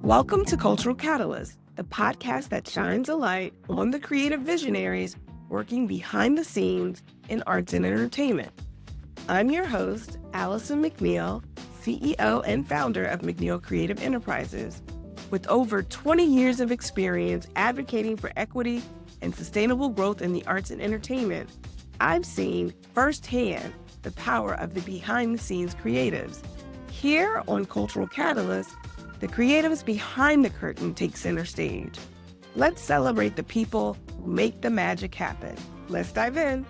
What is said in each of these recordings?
Welcome to Cultural Catalyst, the podcast that shines a light on the creative visionaries working behind the scenes in arts and entertainment. I'm your host, Allison McNeil, CEO and founder of McNeil Creative Enterprises. With over 20 years of experience advocating for equity and sustainable growth in the arts and entertainment, I've seen firsthand the power of the behind-the-scenes creatives. Here on Cultural Catalyst, the creatives behind the curtain take center stage. Let's celebrate the people who make the magic happen. Let's dive in.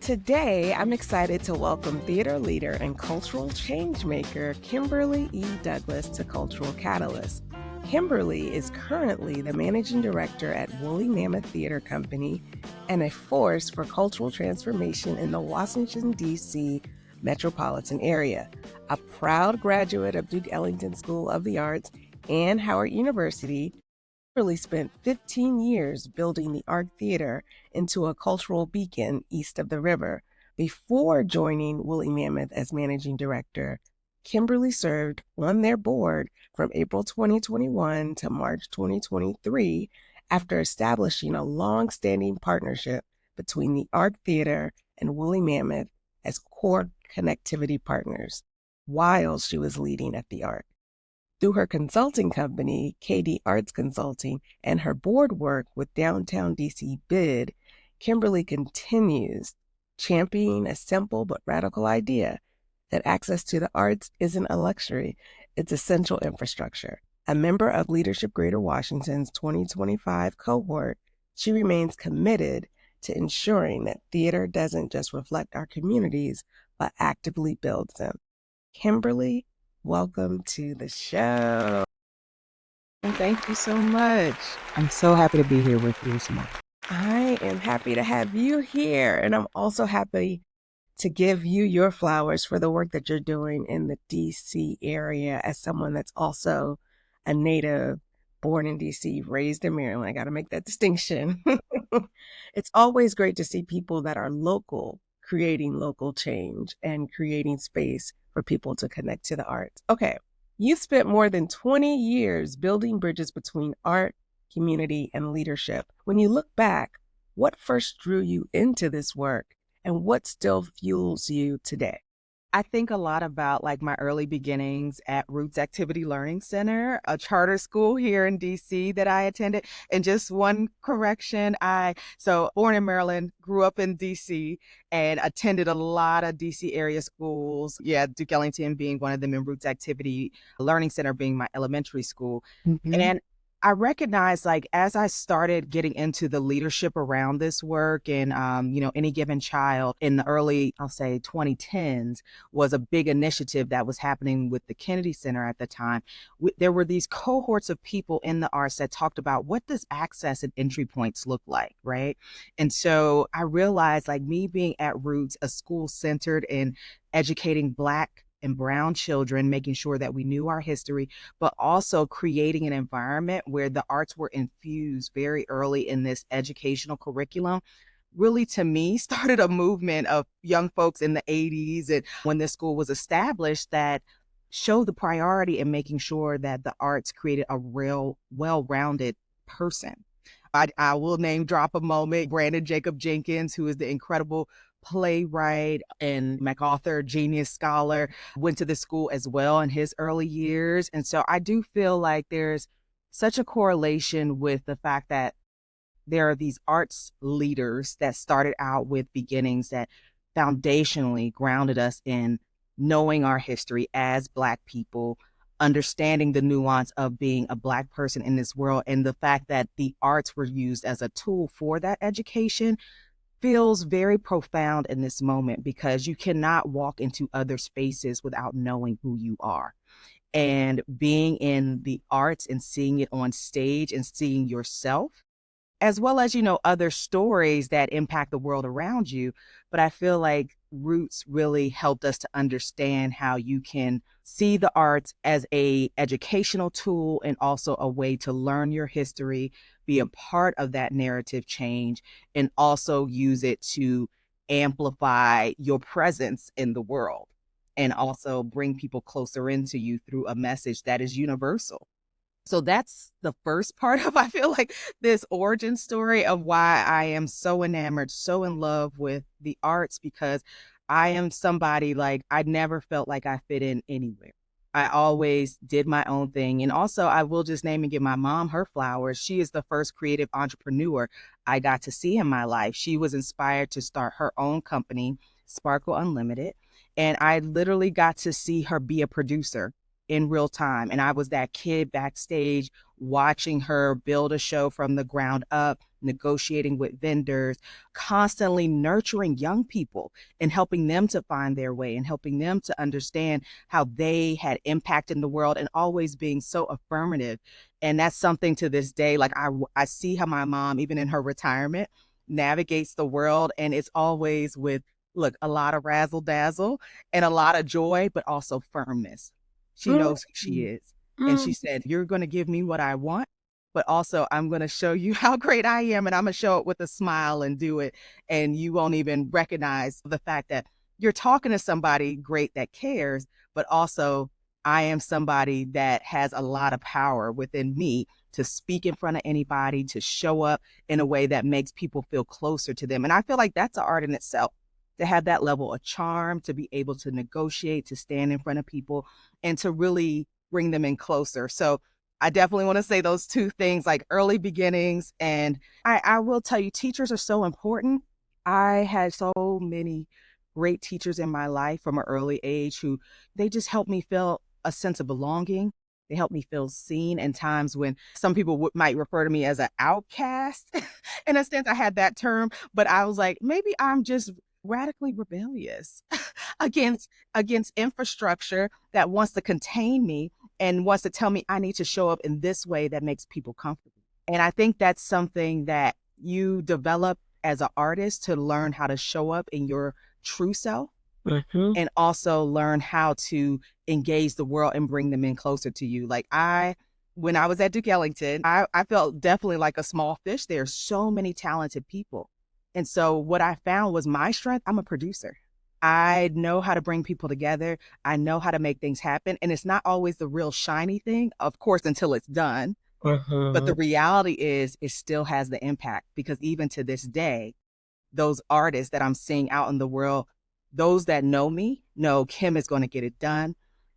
Today, I'm excited to welcome theater leader and cultural changemaker Kimberly E. Douglas to Cultural Catalyst. Kimberly is currently the managing director at Woolly Mammoth Theater Company and a force for cultural transformation in the Washington, D.C. metropolitan area. A proud graduate of Duke Ellington School of the Arts and Howard University, Kimberly spent 15 years building the Art Theater into a cultural beacon east of the river. Before joining Woolly Mammoth as managing director, Kimberly served on their board from April 2021 to March 2023 after establishing a long-standing partnership between the Art Theater and Woolly Mammoth as core connectivity partners while she was leading at the Art. Through her consulting company, KD Arts Consulting, and her board work with Downtown DC BID, Kimberly continues championing a simple but radical idea that access to the arts isn't a luxury, it's essential infrastructure. A member of Leadership Greater Washington's 2025 cohort, she remains committed to ensuring that theater doesn't just reflect our communities, but actively builds them. Kimberly, welcome to the show. Thank you so much. I'm so happy to be here with you this morning. I am happy to have you here, and I'm also happy to give you your flowers for the work that you're doing in the DC area as someone that's also a native, born in DC, raised in Maryland. I got to make that distinction. It's always great to see people that are local creating local change and creating space for people to connect to the arts. Okay, you spent more than 20 years building bridges between art, community, and leadership. When you look back, what first drew you into this work and what still fuels you today? I think a lot about like my early beginnings at Roots Activity Learning Center, a charter school here in DC that I attended. And just one correction, so born in Maryland, grew up in DC and attended a lot of DC area schools. Yeah, Duke Ellington being one of them, and Roots Activity Learning Center being my elementary school. And I recognized, like, as I started getting into the leadership around this work and, Any Given Child in the early, I'll say 2010s was a big initiative that was happening with the Kennedy Center at the time. There were these cohorts of people in the arts that talked about what does access and entry points look like, right? And so I realized, like, me being at Roots, a school centered in educating Black and brown children, making sure that we knew our history, but also creating an environment where the arts were infused very early in this educational curriculum, really, to me, started a movement of young folks in the 80s and when this school was established that showed the priority in making sure that the arts created a real well-rounded person. I will name drop a moment, Brandon Jacob Jenkins, who is the incredible playwright and MacArthur genius scholar, went to the school as well in his early years. And so I do feel like there's such a correlation with the fact that there are these arts leaders that started out with beginnings that foundationally grounded us in knowing our history as Black people, understanding the nuance of being a Black person in this world, and the fact that the arts were used as a tool for that education feels very profound in this moment, because you cannot walk into other spaces without knowing who you are. And being in the arts and seeing it on stage and seeing yourself, as well as, other stories that impact the world around you. But I feel like Roots really helped us to understand how you can see the arts as a educational tool and also a way to learn your history, be a part of that narrative change, and also use it to amplify your presence in the world and also bring people closer into you through a message that is universal. So that's the first part of, I feel like, this origin story of why I am so enamored, so in love with the arts, because I am somebody like I never felt like I fit in anywhere. I always did my own thing. And also, I will just name and give my mom her flowers. She is the first creative entrepreneur I got to see in my life. She was inspired to start her own company, Sparkle Unlimited. And I literally got to see her be a producer in real time. And I was that kid backstage watching her build a show from the ground up, negotiating with vendors, constantly nurturing young people and helping them to find their way and helping them to understand how they had impact in the world, and always being so affirmative. And that's something to this day, like I see how my mom, even in her retirement, navigates the world. And it's always with, look, a lot of razzle dazzle and a lot of joy, but also firmness. She knows who she is. And she said, you're going to give me what I want, but also I'm going to show you how great I am. And I'm going to show it with a smile and do it. And you won't even recognize the fact that you're talking to somebody great that cares, but also I am somebody that has a lot of power within me to speak in front of anybody, to show up in a way that makes people feel closer to them. And I feel like that's an art in itself, to have that level of charm, to be able to negotiate, to stand in front of people, and to really bring them in closer. So I definitely want to say those two things, like early beginnings. And I will tell you, teachers are so important. I had so many great teachers in my life from an early age who they just helped me feel a sense of belonging. They helped me feel seen in times when some people might refer to me as an outcast. In a sense, I had that term, but I was like, maybe I'm just radically rebellious against infrastructure that wants to contain me and wants to tell me I need to show up in this way that makes people comfortable. And I think that's something that you develop as an artist, to learn how to show up in your true self, and also learn how to engage the world and bring them in closer to you. Like when I was at Duke Ellington, I felt definitely like a small fish. There's so many talented people. And so what I found was my strength, I'm a producer. I know how to bring people together. I know how to make things happen. And it's not always the real shiny thing, of course, until it's done. But the reality is it still has the impact, because even to this day, those artists that I'm seeing out in the world, those that know me know Kim is going to get it done.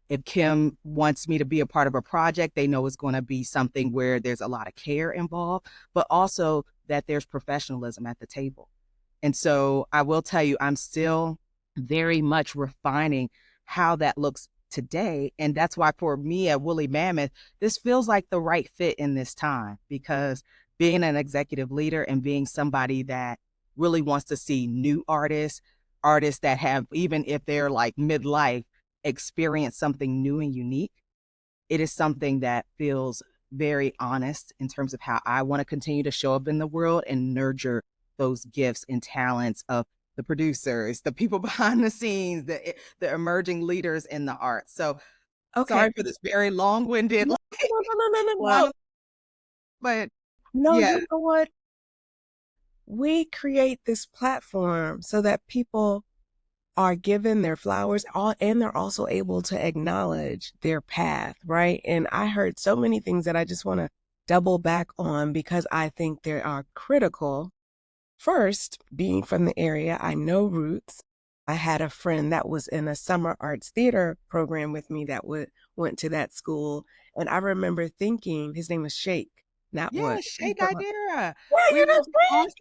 If Kim wants me to be a part of a project, they know it's going to be something where there's a lot of care involved, but also that there's professionalism at the table. And so I will tell you, I'm still very much refining how that looks today. And that's why for me at Woolly Mammoth, this feels like the right fit in this time, because being an executive leader and being somebody that really wants to see new artists that have, even if they're like midlife, experience something new and unique, it is something that feels very honest in terms of how I want to continue to show up in the world and nurture those gifts and talents of the producers, the people behind the scenes, the emerging leaders in the arts. So sorry for this very long-winded, No. but No, yeah. you know what? We create this platform so that people are given their flowers, and they're also able to acknowledge their path, right? And I heard so many things that I just want to double back on, because I think they are critical. First, being from the area, I know roots. I had a friend that was in a summer arts theater program with me that went to that school. And I remember thinking, his name was Shake, not Yeah, what. Shake Idera. Yeah, We you were know Shake?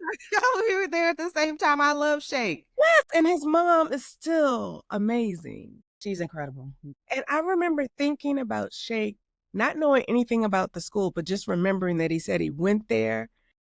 we were there at the same time. I love Shake. Yes, and his mom is still amazing. She's incredible. And I remember thinking about Shake, not knowing anything about the school, but just remembering that he said he went there.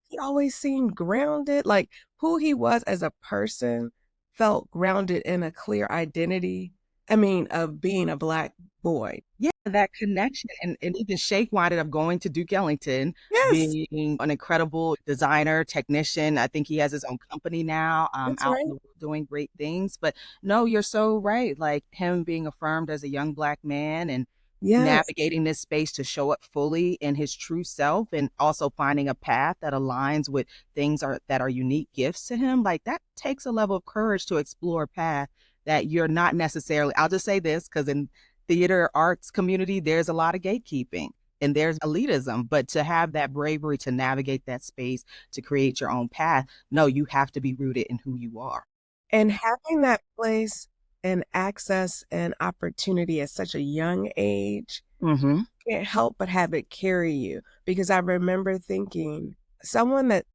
He always seemed grounded, like who he was as a person felt grounded in a clear identity. I mean, of being a Black boy. Yeah, that connection. And even Shake winded up going to Duke Ellington, Yes, being an incredible designer, technician. I think he has his own company now, that's out right. in the world doing great things. But no, you're so right. Like him being affirmed as a young Black man and Yes, navigating this space to show up fully in his true self, and also finding a path that aligns with that are unique gifts to him. Like that takes a level of courage to explore a path that you're not necessarily, I'll just say this, because in theater arts community, there's a lot of gatekeeping. and there's elitism, but to have that bravery to navigate that space, to create your own path, no, you have to be rooted in who you are. And having that place and access and opportunity at such a young age, Mm-hmm. can't help but have it carry you. Because I remember thinking, someone that,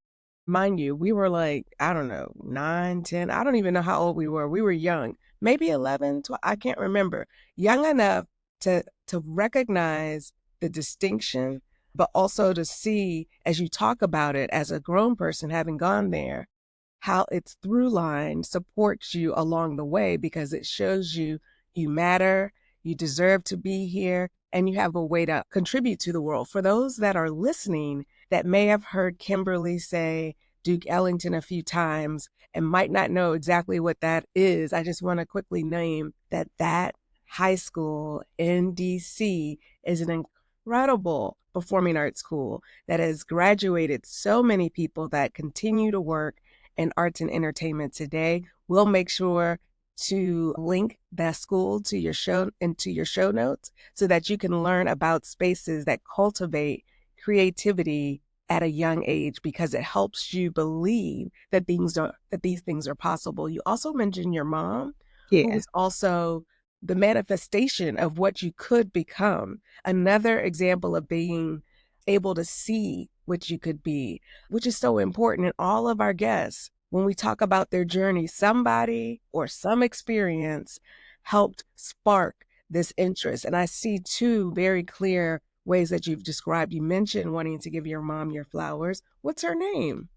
mind you, we were like, I don't know, 9, 10. I don't even know how old we were. We were young, maybe 11, 12, I can't remember. Young enough to recognize the distinction, but also to see, as you talk about it as a grown person having gone there, how its through line supports you along the way, because it shows you you matter, you deserve to be here, and you have a way to contribute to the world. For those that are listening that may have heard Kimberly say Duke Ellington a few times and might not know exactly what that is, I just want to quickly name that high school in DC is an incredible performing arts school that has graduated so many people that continue to work in arts and entertainment today. We'll make sure to link that school to your show into your show notes so that you can learn about spaces that cultivate creativity at a young age, because it helps you believe that these things are possible. You also mentioned your mom, who Yeah. was also the manifestation of what you could become. Another example of being able to see what you could be, which is so important. And all of our guests, when we talk about their journey, somebody or some experience helped spark this interest. And I see two very clear ways that you've described. You mentioned wanting to give your mom your flowers. What's her name?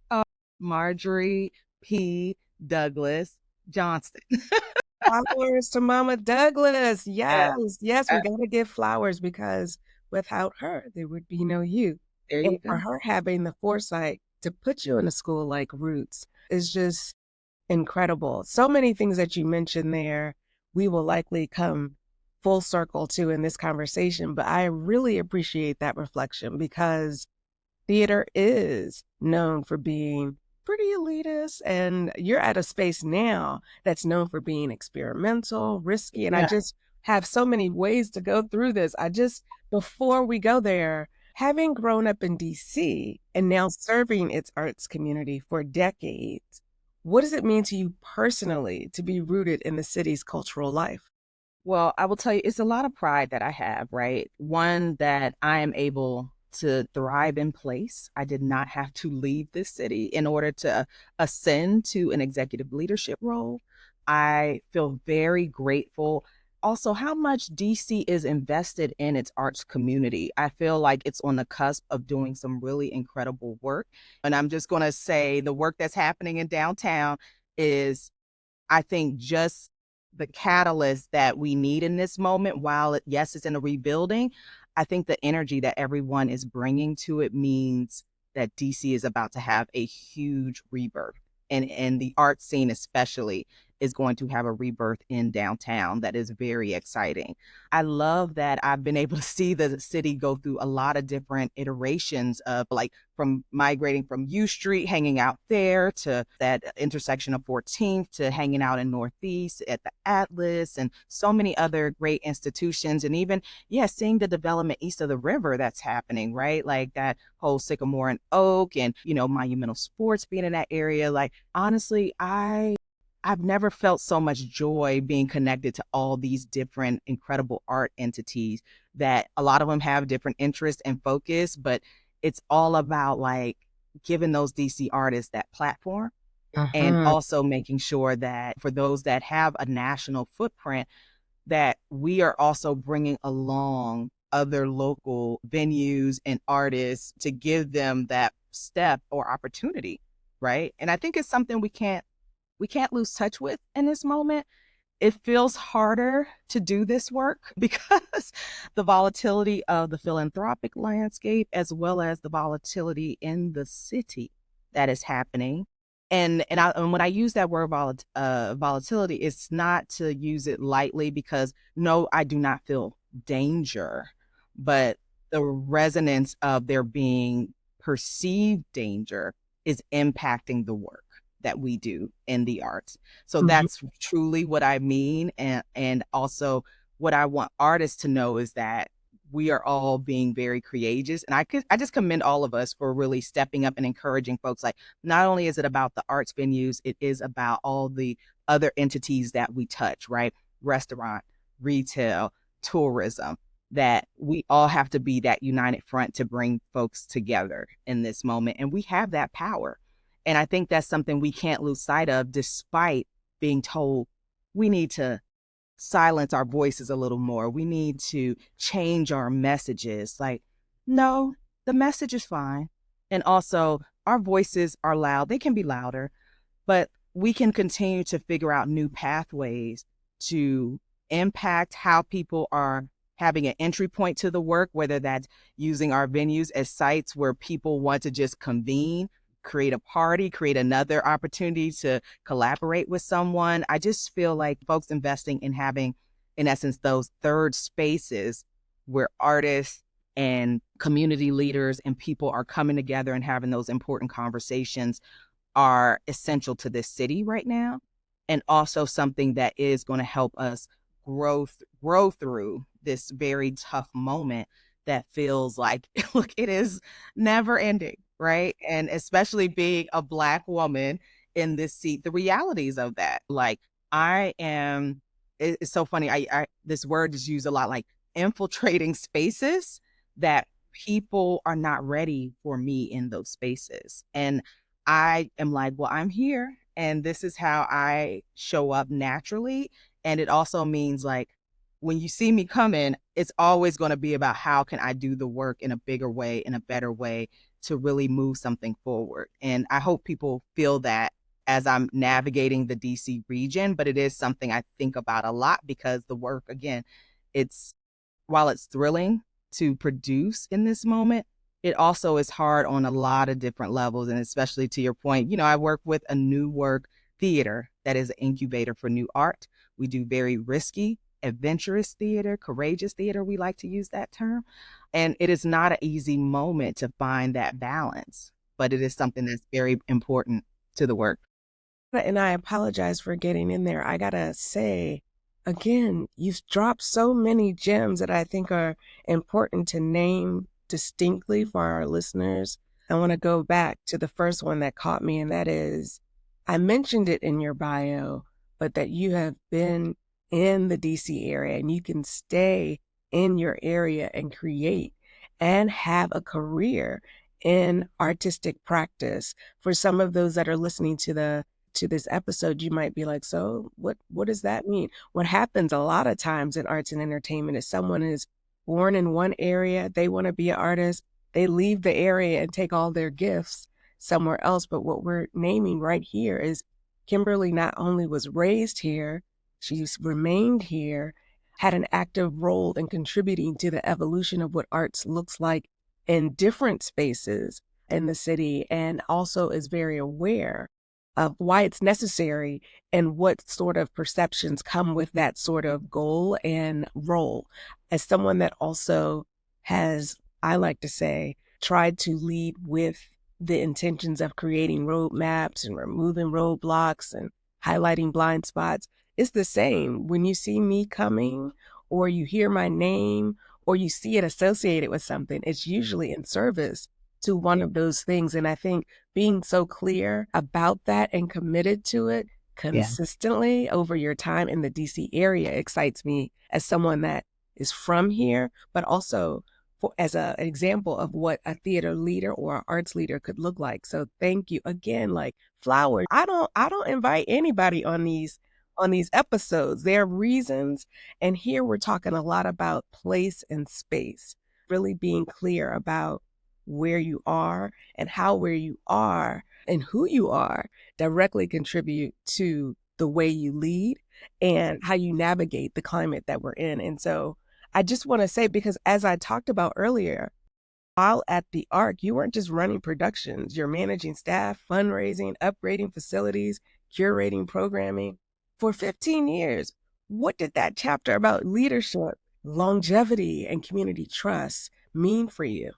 Marjorie P. Douglas Johnston. Flowers to Mama Douglas. Yeah. Yes, yes, we got to give flowers, because without her, there would be no you. There And you for go. her having the foresight to put you in a school like Roots is just incredible. So many things that you mentioned there, we will likely come full circle to in this conversation, but I really appreciate that reflection, because theater is known for being pretty elitist, and you're at a space now that's known for being experimental, risky, and I Yeah. just have so many ways to go through this. Before we go there, having grown up in DC and now serving its arts community for decades, what does it mean to you personally to be rooted in the city's cultural life? Well, I will tell you, it's a lot of pride that I have, right? One, that I am able to thrive in place. I did not have to leave this city in order to ascend to an executive leadership role. I feel very grateful. Also, how much DC is invested in its arts community. I feel like it's on the cusp of doing some really incredible work. And I'm just going to say the work that's happening in downtown is, I think, just the catalyst that we need in this moment. While yes, it's in a rebuilding, I think the energy that everyone is bringing to it means that DC is about to have a huge rebirth. And the art scene especially is going to have a rebirth in downtown that is very exciting. I love that I've been able to see the city go through a lot of different iterations of, like, from migrating from U Street, hanging out there, to that intersection of 14th, to hanging out in Northeast at the Atlas, and so many other great institutions. And even, yeah, seeing the development east of the river that's happening, right? Like that whole Sycamore and Oak, and, Monumental Sports being in that area. Like, honestly, I've never felt so much joy being connected to all these different incredible art entities, that a lot of them have different interests and focus, but it's all about, like, giving those DC artists that platform, and Uh-huh. also making sure that for those that have a national footprint, that we are also bringing along other local venues and artists to give them that step or opportunity, right? And I think it's something we can't lose touch with in this moment. It feels harder to do this work because the volatility of the philanthropic landscape, as well as the volatility in the city that is happening. And when I use that word volatility, it's not to use it lightly, because no, I do not feel danger, but the resonance of there being perceived danger is impacting the work that we do in the arts. So Mhm. that's truly what I mean. And also, what I want artists to know is that we are all being very courageous. And I just commend all of us for really stepping up and encouraging folks. Like, not only is it about the arts venues, it is about all the other entities that we touch, right? Restaurant, retail, tourism, that we all have to be that united front to bring folks together in this moment. And we have that power. And I think that's something we can't lose sight of, despite being told we need to silence our voices a little more. We need to change our messages. Like, no, the message is fine. And also, our voices are loud. They can be louder, but we can continue to figure out new pathways to impact how people are having an entry point to the work, whether that's using our venues as sites where people want to just convene, create a party, create another opportunity to collaborate with someone. I just feel like folks investing in having, in essence, those third spaces where artists and community leaders and people are coming together and having those important conversations are essential to this city right now, and also something that is going to help us grow through this very tough moment that feels like, look, it is never ending, right? And especially being a Black woman in this seat, the realities of that. Like, it's so funny. I this word is used a lot, like infiltrating spaces that people are not ready for me in those spaces. And I am like, well, I'm here and this is how I show up naturally. And it also means, like, when you see me coming, it's always going to be about how can I do the work in a bigger way, in a better way, to really move something forward. And I hope people feel that as I'm navigating the DC region, but it is something I think about a lot because the work, again, it's, while it's thrilling to produce in this moment, it also is hard on a lot of different levels. And especially to your point, I work with a new work theater that is an incubator for new art. We do very risky, adventurous theater, courageous theater. We like to use that term. And it is not an easy moment to find that balance, but it is something that's very important to the work. And I apologize for getting in there. I gotta say, again, you've dropped so many gems that I think are important to name distinctly for our listeners. I want to go back to the first one that caught me, and that is, I mentioned it in your bio, but that you have been in the DC area and you can stay in your area and create and have a career in artistic practice. For some of those that are listening to this episode, you might be like, so what does that mean? What happens a lot of times in arts and entertainment is someone is born in one area, they want to be an artist, they leave the area and take all their gifts somewhere else. But what we're naming right here is Kimberly not only was raised here, she's remained here, had an active role in contributing to the evolution of what arts looks like in different spaces in the city, and also is very aware of why it's necessary and what sort of perceptions come with that sort of goal and role. As someone that also has, I like to say, tried to lead with the intentions of creating roadmaps and removing roadblocks and highlighting blind spots, it's the same. When you see me coming, or you hear my name, or you see it associated with something, it's usually in service to one of those things. And I think being so clear about that and committed to it consistently over your time in the DC area excites me as someone that is from here, but also as an example of what a theater leader or an arts leader could look like. So thank you again. Like, flowers. I don't invite anybody on these episodes. There are reasons, and here we're talking a lot about place and space, really being clear about where you are and how where you are and who you are directly contribute to the way you lead and how you navigate the climate that we're in. And so I just want to say, because as I talked about earlier, while at the ARC, you weren't just running productions, you're managing staff, fundraising, upgrading facilities, curating programming for 15 years. What did that chapter about leadership, longevity, and community trust mean for you?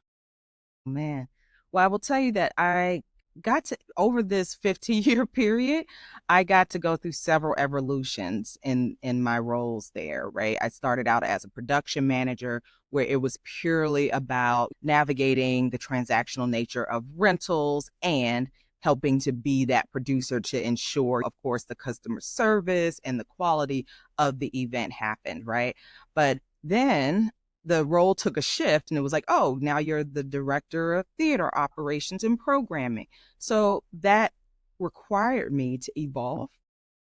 Man. Well, I will tell you that I got to, over this 15-year period, I got to go through several evolutions in my roles there, right? I started out as a production manager where it was purely about navigating the transactional nature of rentals and helping to be that producer to ensure, of course, the customer service and the quality of the event happened, right? But then the role took a shift and it was like, oh, now you're the director of theater operations and programming. So that required me to evolve,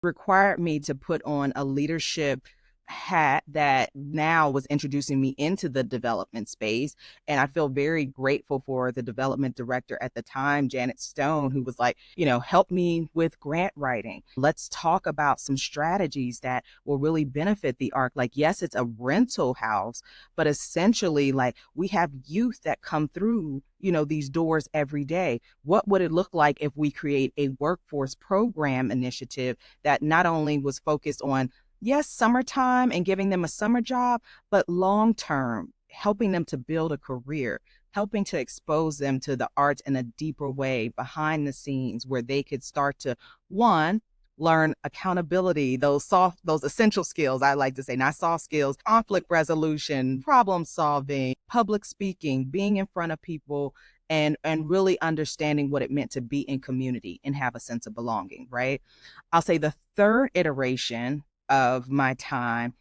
required me to put on a leadership hat that now was introducing me into the development space. And I feel very grateful for the development director at the time, Janet Stone, who was like, help me with grant writing. Let's talk about some strategies that will really benefit the ARC. Like, yes, it's a rental house, but essentially, like, we have youth that come through these doors every day. What would it look like if we create a workforce program initiative that not only was focused on, yes, summertime and giving them a summer job, but long term, helping them to build a career, helping to expose them to the arts in a deeper way behind the scenes where they could start to, one, learn accountability, those essential skills, I like to say, not soft skills, conflict resolution, problem solving, public speaking, being in front of people, and really understanding what it meant to be in community and have a sense of belonging, right? I'll say the third iteration of my time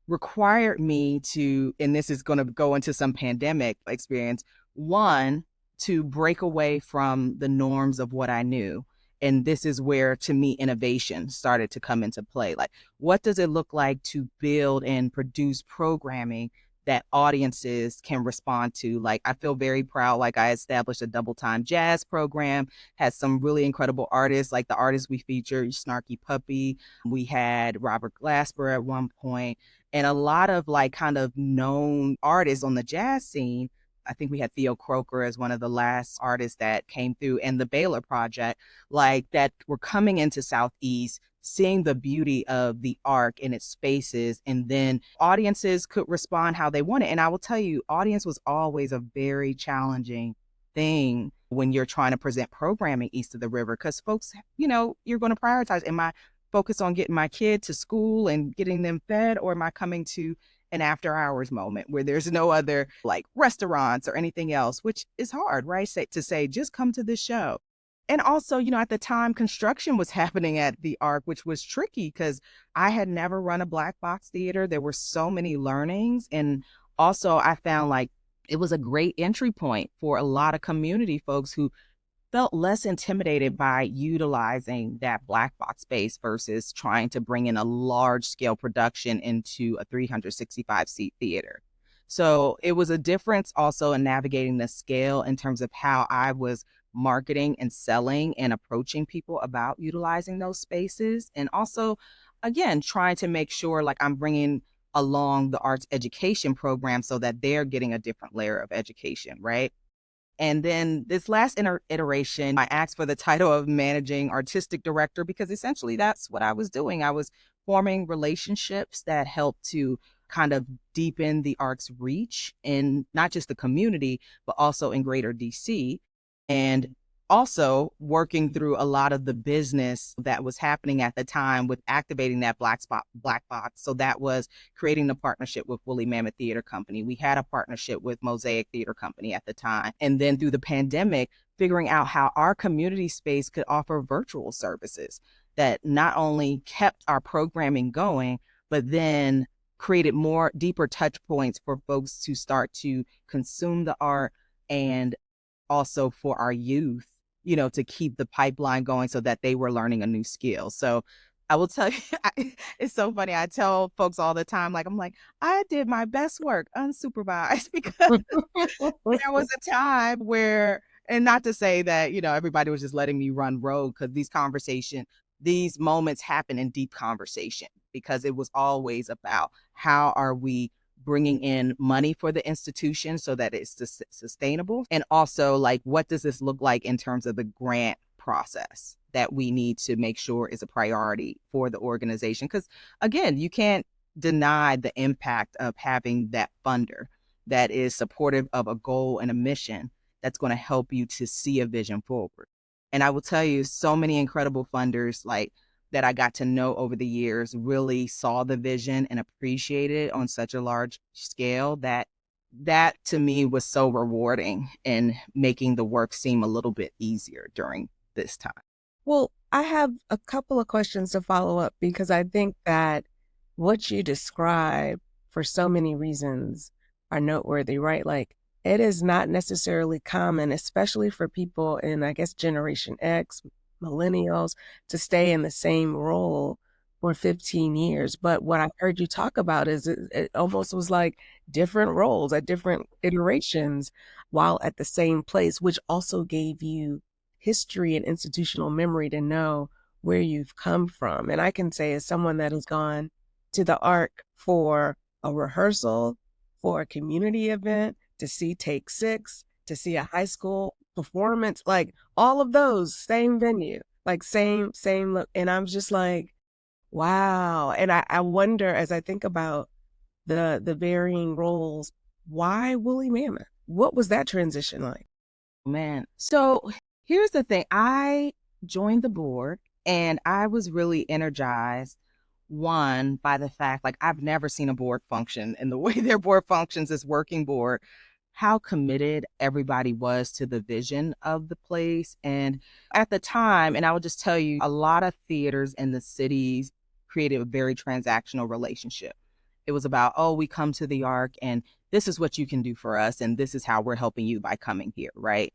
required me to, and this is going to go into some pandemic experience, one, to break away from the norms of what I knew. And this is where, to me, innovation started to come into play. Like, what does it look like to build and produce programming that audiences can respond to? Like, I feel very proud, like I established a double time jazz program, had some really incredible artists, like the artists we featured, Snarky Puppy. We had Robert Glasper at one point, and a lot of like kind of known artists on the jazz scene. I think we had Theo Croker as one of the last artists that came through, and the Baylor Project, like that were coming into Southeast, seeing the beauty of the ARC in its spaces, and then audiences could respond how they wanted. And I will tell you, audience was always a very challenging thing when you're trying to present programming east of the river, because folks, you're going to prioritize. Am I focused on getting my kid to school and getting them fed, or am I coming to an after hours moment where there's no other like restaurants or anything else, which is hard, right? To say, just come to this show. And also, at the time, construction was happening at the ARC, which was tricky because I had never run a black box theater. There were so many learnings. And also, I found like it was a great entry point for a lot of community folks who felt less intimidated by utilizing that black box space versus trying to bring in a large scale production into a 365 seat theater. So it was a difference also in navigating the scale in terms of how I was marketing and selling and approaching people about utilizing those spaces. And also, again, trying to make sure like I'm bringing along the arts education program so that they're getting a different layer of education, right? And then this last iteration, I asked for the title of managing artistic director because essentially that's what I was doing. I was forming relationships that helped to kind of deepen the art's reach in not just the community, but also in greater DC. And also working through a lot of the business that was happening at the time with activating that black box. So that was creating the partnership with Woolly Mammoth Theater Company. We had a partnership with Mosaic Theater Company at the time. And then through the pandemic, figuring out how our community space could offer virtual services that not only kept our programming going, but then created more deeper touch points for folks to start to consume the art, and also for our youth, to keep the pipeline going so that they were learning a new skill. So I will tell you, it's so funny. I tell folks all the time, like, I'm like, I did my best work unsupervised because there was a time where, and not to say that, everybody was just letting me run rogue, because these moments happen in deep conversation, because it was always about how are we bringing in money for the institution so that it's sustainable, and also like what does this look like in terms of the grant process that we need to make sure is a priority for the organization, because again, you can't deny the impact of having that funder that is supportive of a goal and a mission that's going to help you to see a vision forward. And I will tell you, so many incredible funders like that I got to know over the years really saw the vision and appreciated it on such a large scale that to me was so rewarding and making the work seem a little bit easier during this time. Well, I have a couple of questions to follow up because I think that what you describe for so many reasons are noteworthy, right? Like it is not necessarily common, especially for people in, I guess, Generation X, millennials, to stay in the same role for 15 years. But what I heard you talk about is it almost was like different roles at different iterations while at the same place, which also gave you history and institutional memory to know where you've come from. And I can say, as someone that has gone to the Arc for a rehearsal, for a community event, to see Take Six, to see a high school performance, like all of those, same venue, like same look. And I'm just like, wow. And I wonder, as I think about the varying roles, why Woolly Mammoth? What was that transition like? Man. So here's the thing. I joined the board and I was really energized, one, by the fact, like, I've never seen a board function and the way their board functions as working board, how committed everybody was to the vision of the place. And at the time, and I will just tell you, a lot of theaters in the cities created a very transactional relationship. It was about, oh, we come to the Arc and this is what you can do for us. And this is how we're helping you by coming here, right?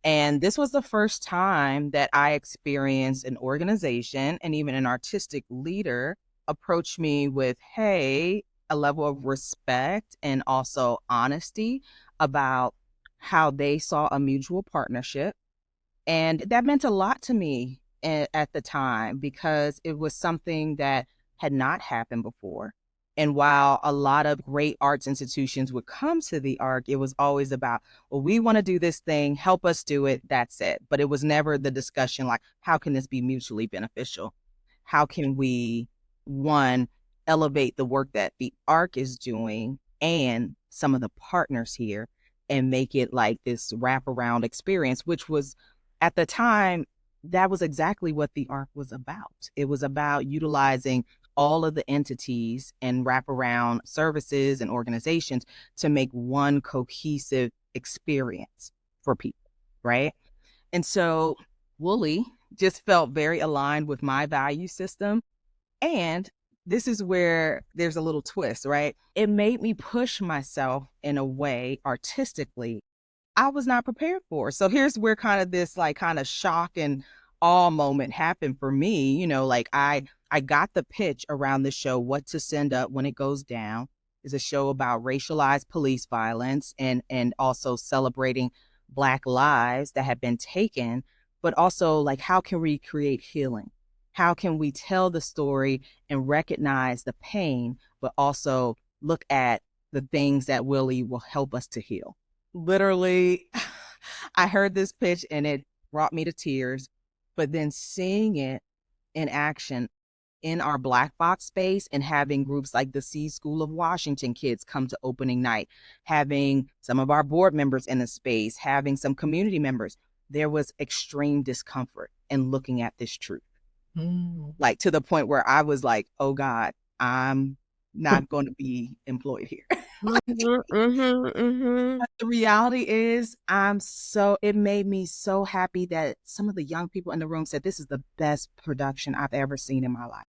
And this was the first time that I experienced an organization and even an artistic leader approach me with, hey, a level of respect and also honesty about how they saw a mutual partnership. And that meant a lot to me at the time because it was something that had not happened before. And while a lot of great arts institutions would come to the Arc, it was always about, well, we want to do this thing, help us do it, that's it. But it was never the discussion like, how can this be mutually beneficial? How can we, one, elevate the work that the Arc is doing and some of the partners here and make it like this wraparound experience, which was at the time, that was exactly what the Arc was about. It was about utilizing all of the entities and wraparound services and organizations to make one cohesive experience for people, right? And so Woolly just felt very aligned with my value system. And this is where there's a little twist, right? It made me push myself in a way artistically I was not prepared for. So here's where kind of this like kind of shock and awe moment happened for me. You know, like I got the pitch around the show, What to Send Up When It Goes Down, is a show about racialized police violence and also celebrating Black lives that have been taken, but also like how can we create healing? How can we tell the story and recognize the pain, but also look at the things that really will help us to heal? Literally, I heard this pitch and it brought me to tears, but then seeing it in action in our Black box space and having groups like the C School of Washington kids come to opening night, having some of our board members in the space, having some community members, there was extreme discomfort in looking at this truth. Like to the point where I was like, oh God, I'm not going to be employed here. But the reality is, it made me so happy that some of the young people in the room said, this is the best production I've ever seen in my life.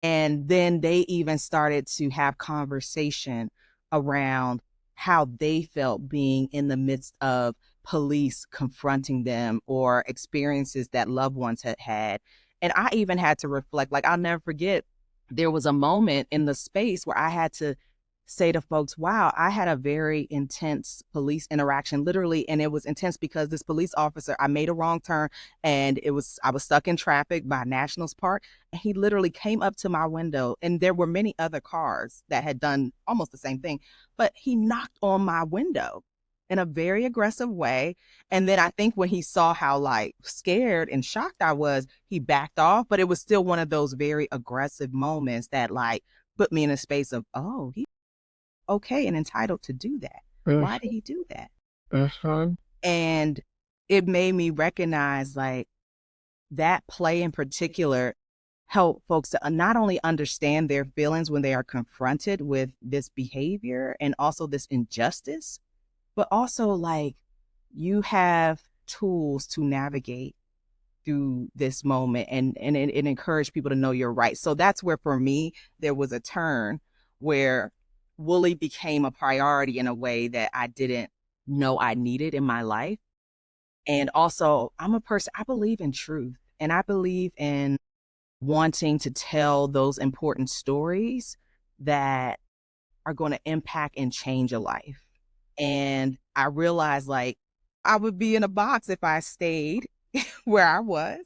And then they even started to have conversation around how they felt being in the midst of police confronting them or experiences that loved ones had had. And I even had to reflect, like, I'll never forget, there was a moment in the space where I had to say to folks, wow, I had a very intense police interaction, literally. And it was intense because this police officer, I made a wrong turn and I was stuck in traffic by Nationals Park. And he literally came up to my window and there were many other cars that had done almost the same thing, but he knocked on my window in a very aggressive way. And then I think when he saw how like scared and shocked I was, he backed off, but it was still one of those very aggressive moments that like put me in a space of, oh, he okay and entitled to do that. Why did he do that? And it made me recognize like that play in particular help folks to not only understand their feelings when they are confronted with this behavior and also this injustice, but also like you have tools to navigate through this moment, and it encouraged people to know you're right. So that's where for me there was a turn where Woolly became a priority in a way that I didn't know I needed in my life. And also, I'm a person, I believe in truth, and I believe in wanting to tell those important stories that are going to impact and change a life. And I realized like I would be in a box if I stayed where I was.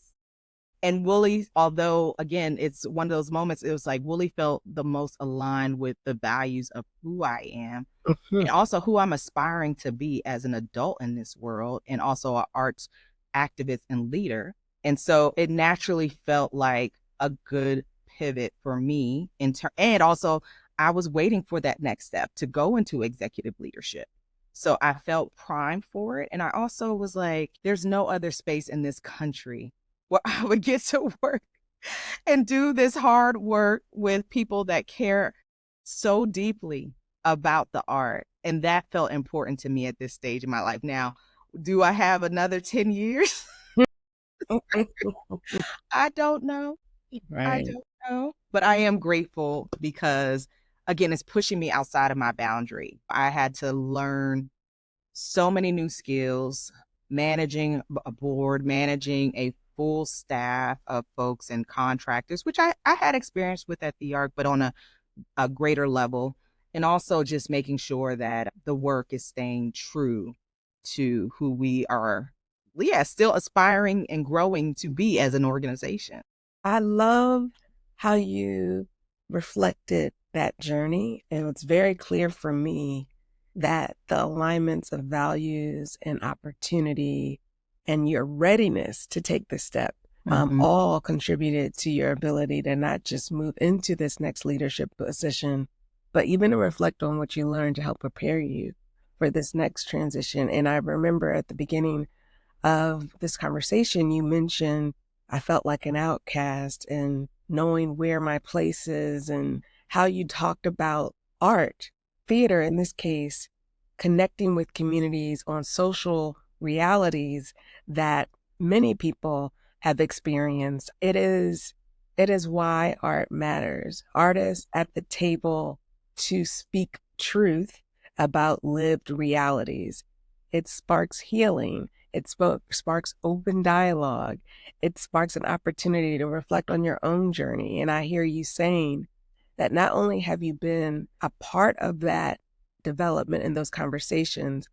And Woolly, although again, it's one of those moments, it was like Woolly felt the most aligned with the values of who I am and also who I'm aspiring to be as an adult in this world, and also an arts activist and leader. And so it naturally felt like a good pivot for me and also I was waiting for that next step to go into executive leadership. So I felt primed for it. And I also was like, there's no other space in this country where I would get to work and do this hard work with people that care so deeply about the art. And that felt important to me at this stage in my life. Now, do I have another 10 years? I don't know. I Right. don't know. But I am grateful because, again, it's pushing me outside of my boundary. I had to learn so many new skills, managing a board, managing a full staff of folks and contractors, which I had experience with at the ARC, but on a greater level. And also just making sure that the work is staying true to who we are, yeah, still aspiring and growing to be as an organization. I love how you reflected that journey. And it's very clear for me that the alignments of values and opportunity and your readiness to take the step Mhm. all contributed to your ability to not just move into this next leadership position, but even to reflect on what you learned to help prepare you for this next transition. And I remember at the beginning of this conversation, you mentioned I felt like an outcast and knowing where my place is, and how you talked about art, theater in this case, connecting with communities on social realities that many people have experienced. It is why art matters. Artists at the table to speak truth about lived realities. It sparks healing. It sparks open dialogue. It sparks an opportunity to reflect on your own journey. And I hear you saying that not only have you been a part of that development in those conversations,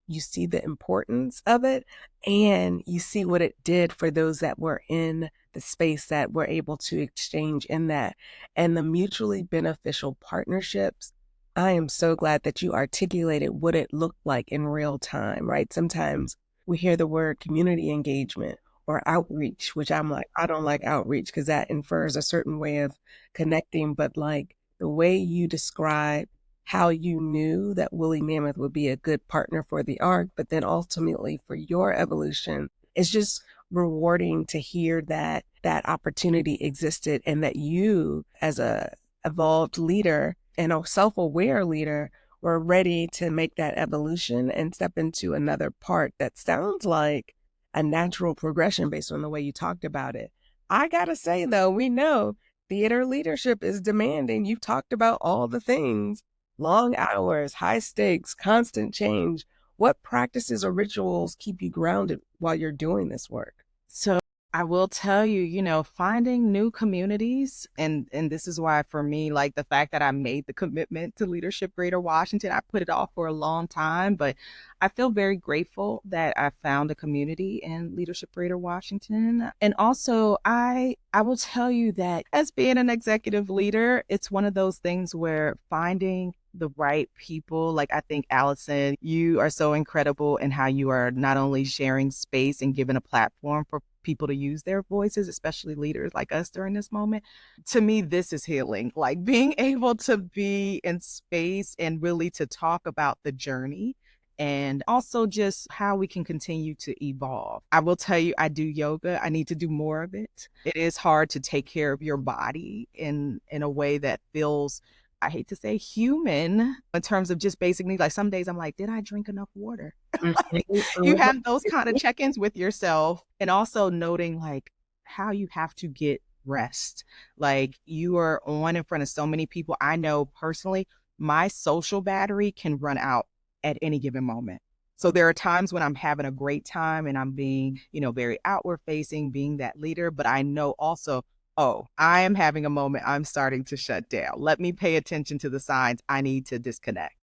you see the importance of it, and you see what it did for those that were in the space that were able to exchange in that, and the mutually beneficial partnerships. I am so glad that you articulated what it looked like in real time, right? Sometimes we hear the word community engagement or outreach, which I'm like, I don't like outreach because that infers a certain way of connecting, but like the way you describe how you knew that Woolly Mammoth would be a good partner for the ARC, but then ultimately for your evolution. It's just rewarding to hear that that opportunity existed, and that you, as a evolved leader and a self-aware leader, were ready to make that evolution and step into another part that sounds like a natural progression based on the way you talked about it. I gotta say though, we know theater leadership is demanding. You've talked about all the things: long hours, high stakes, constant change. What practices or rituals keep you grounded while you're doing this work? So I will tell you, finding new communities, and this is why for me, like the fact that I made the commitment to Leadership Greater Washington, I put it off for a long time, but I feel very grateful that I found a community in Leadership Greater Washington. And also I will tell you that as being an executive leader, it's one of those things where finding the right people, like I think Allison, you are so incredible in how you are not only sharing space and giving a platform for people to use their voices, especially leaders like us during this moment. To me, this is healing, like being able to be in space and really to talk about the journey and also just how we can continue to evolve. I will tell you, I do yoga. I need to do more of it. It is hard to take care of your body in a way that feels, I hate to say, human in terms of just basically, like, some days I'm like, did I drink enough water? Like, you have those kind of check-ins with yourself, and also noting like how you have to get rest. Like, you are on in front of so many people. I know personally, my social battery can run out at any given moment. So there are times when I'm having a great time and I'm being, very outward facing, being that leader. But I know also, oh, I am having a moment. I'm starting to shut down. Let me pay attention to the signs. I need to disconnect.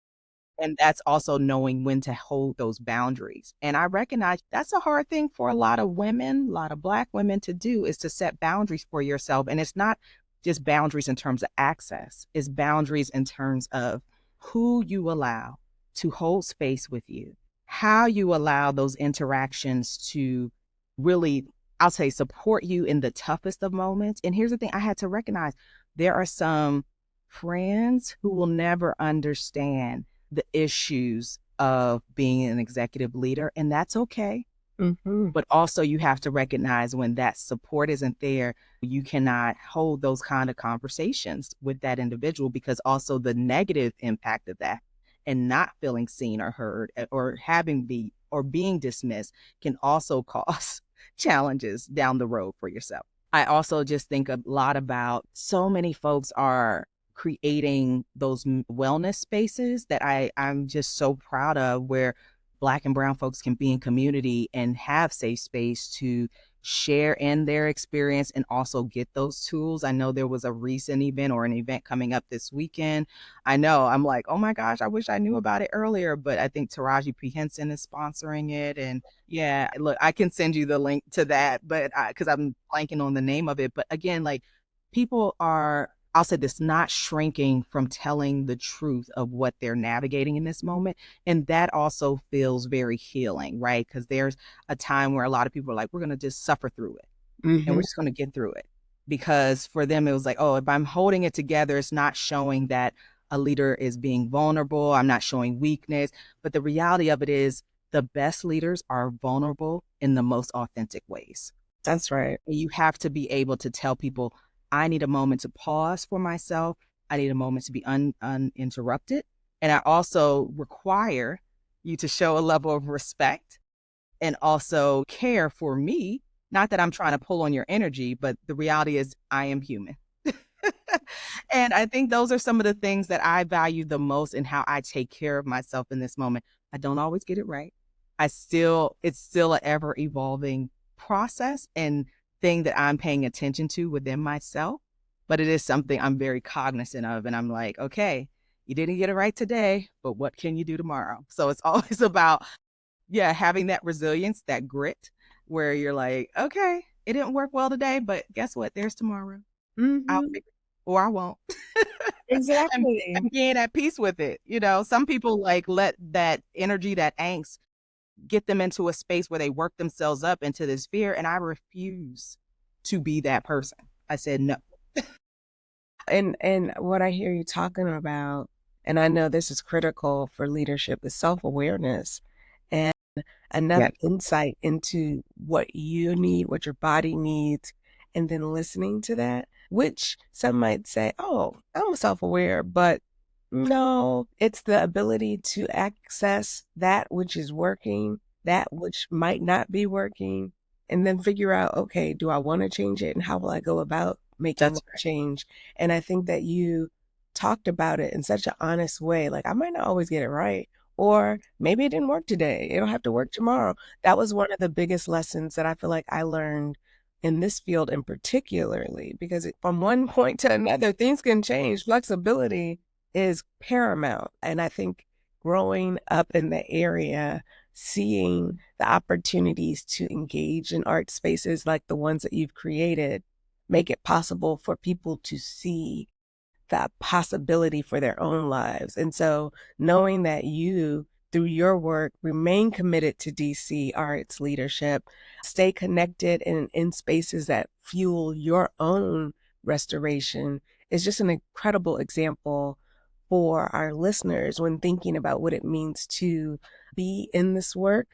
And that's also knowing when to hold those boundaries. And I recognize that's a hard thing for a lot of women, a lot of Black women to do, is to set boundaries for yourself. And it's not just boundaries in terms of access, it's boundaries in terms of who you allow to hold space with you, how you allow those interactions to really, I'll say, support you in the toughest of moments. And here's the thing, I had to recognize there are some friends who will never understand the issues of being an executive leader, and that's okay. Mm-hmm. But also you have to recognize when that support isn't there, you cannot hold those kind of conversations with that individual, because also the negative impact of that and not feeling seen or heard or being dismissed can also cause challenges down the road for yourself. I also just think a lot about so many folks are creating those wellness spaces that I'm just so proud of, where Black and brown folks can be in community and have safe space to share in their experience and also get those tools. I know there was a recent event or an event coming up this weekend. I know I'm like, oh my gosh, I wish I knew about it earlier, but I think Taraji P. Henson is sponsoring it. And yeah, look, I can send you the link to that, but because I'm blanking on the name of it. But again, like, people are, I'll say this, not shrinking from telling the truth of what they're navigating in this moment. And that also feels very healing, right? Because there's a time where a lot of people are like, we're going to just suffer through it. Mm-hmm. And we're just going to get through it. Because for them, it was like, oh, if I'm holding it together, it's not showing that a leader is being vulnerable. I'm not showing weakness. But the reality of it is, the best leaders are vulnerable in the most authentic ways. That's right. And you have to be able to tell people, I need a moment to pause for myself. I need a moment to be uninterrupted. And I also require you to show a level of respect and also care for me. Not that I'm trying to pull on your energy, but the reality is I am human. And I think those are some of the things that I value the most in how I take care of myself in this moment. I don't always get it right. It's still an ever evolving process and thing that I'm paying attention to within myself, but it is something I'm very cognizant of. And I'm like, okay, you didn't get it right today, but what can you do tomorrow? So it's always about, having that resilience, that grit, where you're like, okay, it didn't work well today, but guess what? There's tomorrow. Mm-hmm. I'll figure it, or I won't. Exactly. and being at peace with it. Some people like let that energy, that angst, get them into a space where they work themselves up into this fear. And I refuse to be that person. I said no. And what I hear you talking about, and I know this is critical for leadership, is self-awareness and another insight into what you need, what your body needs, and then listening to that, which some might say, oh, I'm self-aware, but no, it's the ability to access that which is working, that which might not be working, and then figure out, okay, do I want to change it, and how will I go about making that change? And I think that you talked about it in such an honest way. Like, I might not always get it right, or maybe it didn't work today. It'll have to work tomorrow. That was one of the biggest lessons that I feel like I learned in this field in particularly, because from one point to another, things can change. Flexibility is paramount. And I think growing up in the area, seeing the opportunities to engage in art spaces like the ones that you've created make it possible for people to see that possibility for their own lives. And so knowing that you, through your work, remain committed to DC arts leadership, stay connected in spaces that fuel your own restoration is just an incredible example for our listeners when thinking about what it means to be in this work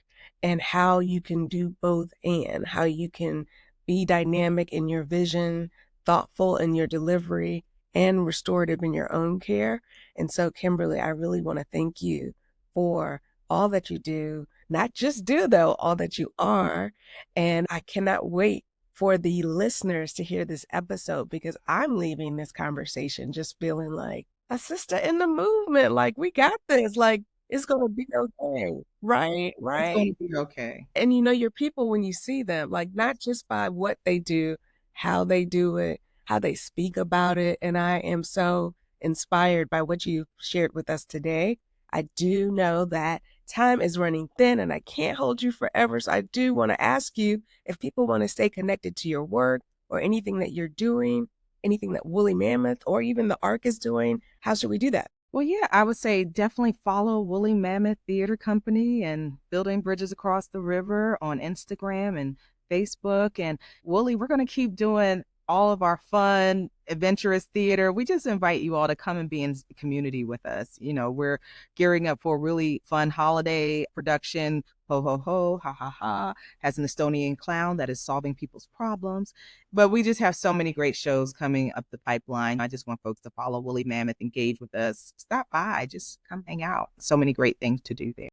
and how you can do both and how you can be dynamic in your vision, thoughtful in your delivery, and restorative in your own care. And so, Kimberly, I really want to thank you for all that you do, not just do though, all that you are. And I cannot wait for the listeners to hear this episode because I'm leaving this conversation just feeling like a sister in the movement. Like, we got this. Like, it's going to be okay. Right, It's right. going to be okay. And you know your people when you see them, like not just by what they do, how they do it, how they speak about it. And I am so inspired by what you shared with us today. I do know that time is running thin and I can't hold you forever. So I do want to ask you if people want to stay connected to your work or anything that you're doing, anything that Woolly Mammoth or even the ARC is doing, how should we do that? Well, yeah, I would say definitely follow Woolly Mammoth Theater Company and Building Bridges Across the River on Instagram and Facebook. And Woolly, we're going to keep doing all of our fun, adventurous theater. We just invite you all to come and be in community with us. You know, we're gearing up for a really fun holiday production. Ho, ho, ho, ha, ha, ha, has an Estonian clown that is solving people's problems. But we just have so many great shows coming up the pipeline. I just want folks to follow Woolly Mammoth, engage with us, stop by, just come hang out. So many great things to do there.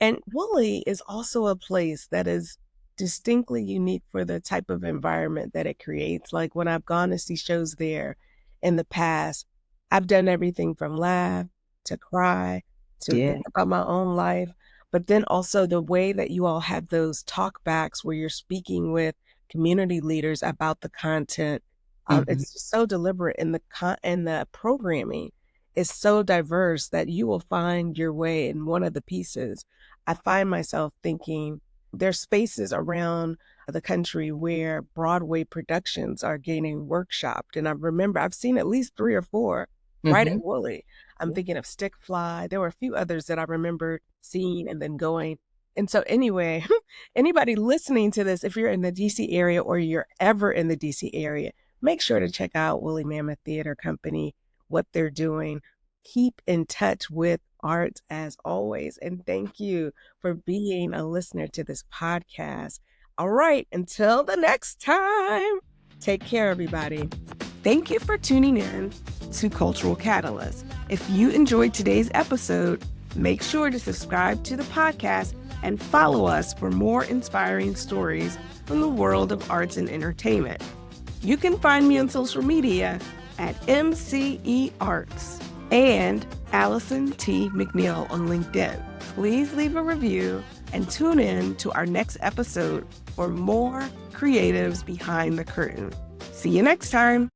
And Woolly is also a place that is distinctly unique for the type of environment that it creates. Like when I've gone to see shows there in the past, I've done everything from laugh to cry to think about my own life. But then also the way that you all have those talkbacks where you're speaking with community leaders about the content. It's just so deliberate, and the programming is so diverse that you will find your way in one of the pieces. I find myself thinking there's spaces around the country where Broadway productions are getting workshopped. And I remember I've seen at least 3 or 4 right at Woolly. I'm thinking of Stick Fly. There were a few others that I remember seeing and then going. And so anyway, anybody listening to this, if you're in the DC area or you're ever in the DC area, make sure to check out Woolly Mammoth Theater Company, what they're doing. Keep in touch with art as always. And thank you for being a listener to this podcast. All right, until the next time, take care, everybody. Thank you for tuning in to Cultural Catalyst. If you enjoyed today's episode, make sure to subscribe to the podcast and follow us for more inspiring stories from the world of arts and entertainment. You can find me on social media at MCE Arts and Allison T. McNeil on LinkedIn. Please leave a review and tune in to our next episode for more creatives behind the curtain. See you next time.